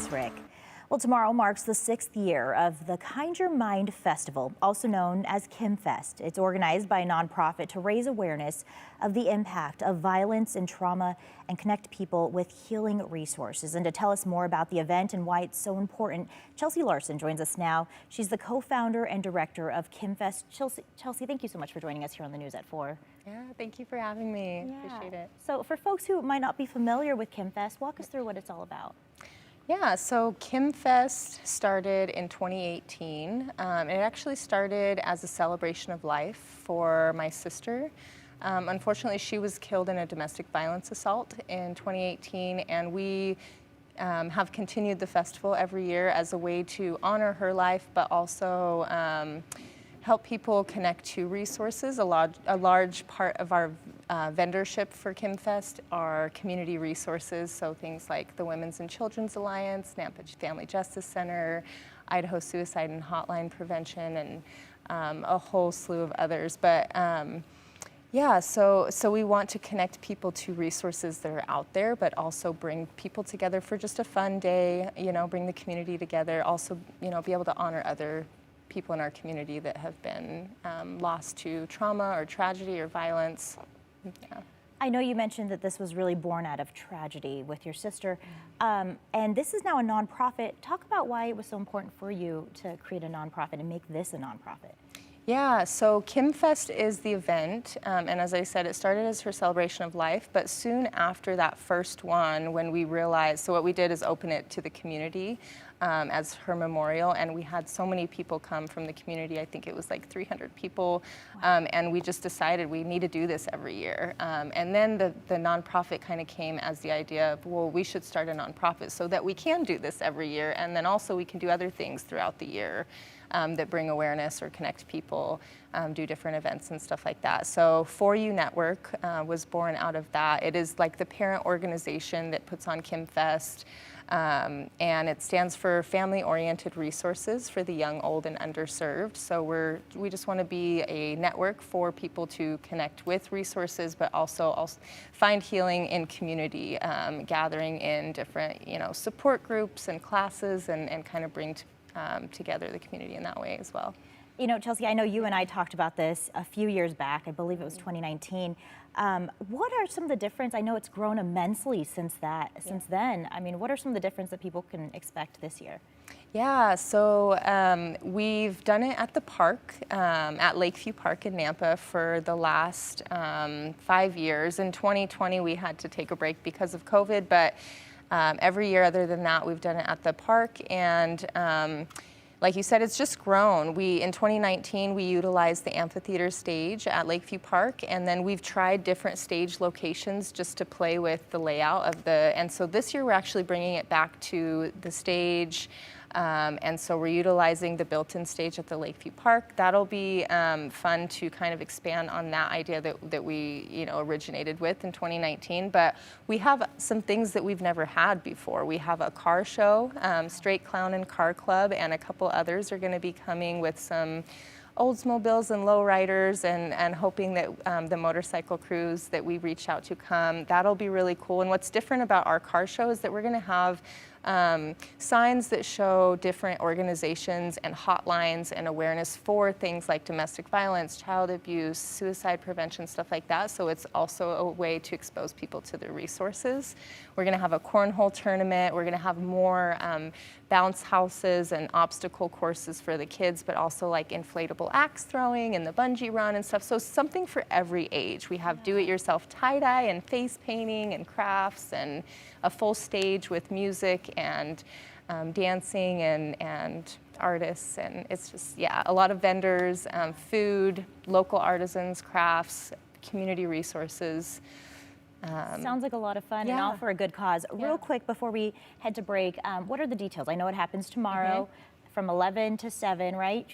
Thanks, Rick. Well, tomorrow marks the 6th year of the Kind Your Mind Festival, also known as KYMfest. It's organized by a nonprofit to raise awareness of the impact of violence and trauma and connect people with healing resources. And to tell us more about the event and why it's so important, Chelsea Larson joins us now. She's the co-founder and director of KYMfest. Chelsea, thank you so much for joining us here on the News at 4. Yeah, thank you for having me. Appreciate it. So for folks who might not be familiar with KYMfest, walk us through what it's all about. Yeah, so KYMfest started in 2018. It actually started as a celebration of life for my sister. Unfortunately, she was killed in a domestic violence assault in 2018, and we have continued the festival every year as a way to honor her life, but also help people connect to resources. A large part of our vendorship for KYMfest are community resources, so things like the Women's and Children's Alliance, Nampa Family Justice Center, Idaho Suicide and Hotline Prevention, and a whole slew of others. But yeah, so we want to connect people to resources that are out there, but also bring people together for just a fun day, bring the community together, also, be able to honor other people in our community that have been lost to trauma or tragedy or violence. Yeah. I know you mentioned that this was really born out of tragedy with your sister, and this is now a nonprofit. Talk about why it was so important for you to create a nonprofit and make this a nonprofit. Yeah, so KYMfest is the event, and as I said, it started as her celebration of life, but soon after that first one, when we realized, so what we did is open it to the community as her memorial, and we had so many people come from the community. I think it was like 300 people, and we just decided we need to do this every year. And then the nonprofit kind of came as the idea of, well, we should start a nonprofit so that we can do this every year, and then also we can do other things throughout the year that bring awareness or connect people, do different events and stuff like that. So For You Network was born out of that. It is like the parent organization that puts on KYMfest, and it stands for Family-Oriented Resources for the Young, Old, and Underserved. So we just want to be a network for people to connect with resources, but also find healing in community, gathering in different support groups and classes, and kind of bring together the community in that way as well. Chelsea, I know you and I talked about this a few years back. I believe it was 2019. What are some of the difference? I know it's grown immensely since then. I mean, what are some of the difference that people can expect this year? Yeah, so we've done it at the park, at Lakeview Park in Nampa for the last 5 years. In 2020, we had to take a break because of COVID, but every year other than that, we've done it at the park, and like you said, it's just grown. In 2019, we utilized the amphitheater stage at Lakeview Park, and then we've tried different stage locations just to play with the layout of and so this year we're actually bringing it back to the stage. And so we're utilizing the built-in stage at the Lakeview Park. That'll be fun to kind of expand on that idea that we originated with in 2019. But we have some things that we've never had before. We have a car show, Straight Clown and Car Club, and a couple others are going to be coming with some Oldsmobiles and lowriders, and hoping that the motorcycle crews that we reach out to come. That'll be really cool. And what's different about our car show is that we're going to have signs that show different organizations and hotlines and awareness for things like domestic violence, child abuse, suicide prevention, stuff like that. So it's also a way to expose people to the resources. We're going to have a cornhole tournament. We're going to have more bounce houses and obstacle courses for the kids, but also like inflatable axe throwing and the bungee run and stuff. So something for every age. We have do-it-yourself tie-dye and face painting and crafts, and a full stage with music and dancing and artists, and it's just, yeah, a lot of vendors, food, local artisans, crafts, community resources. Sounds like a lot of fun, and all for a good cause. Yeah. Real quick before we head to break, what are the details? I know it happens tomorrow from 11 to 7, right?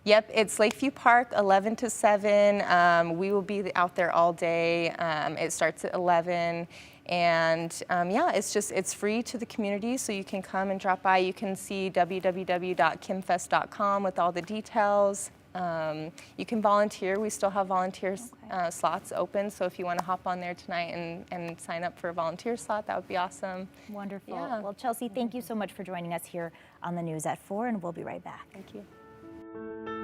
Yep, it's Lakeview Park, 11 to 7. We will be out there all day. It starts at 11. And yeah, it's free to the community, so you can come and drop by. You can see www.KYMfest.com with all the details. You can volunteer. We still have volunteer slots open, so if you want to hop on there tonight and sign up for a volunteer slot, that would be awesome. Wonderful. Yeah. Well, Chelsea, thank you so much for joining us here on the news at 4, and we'll be right back. Thank you.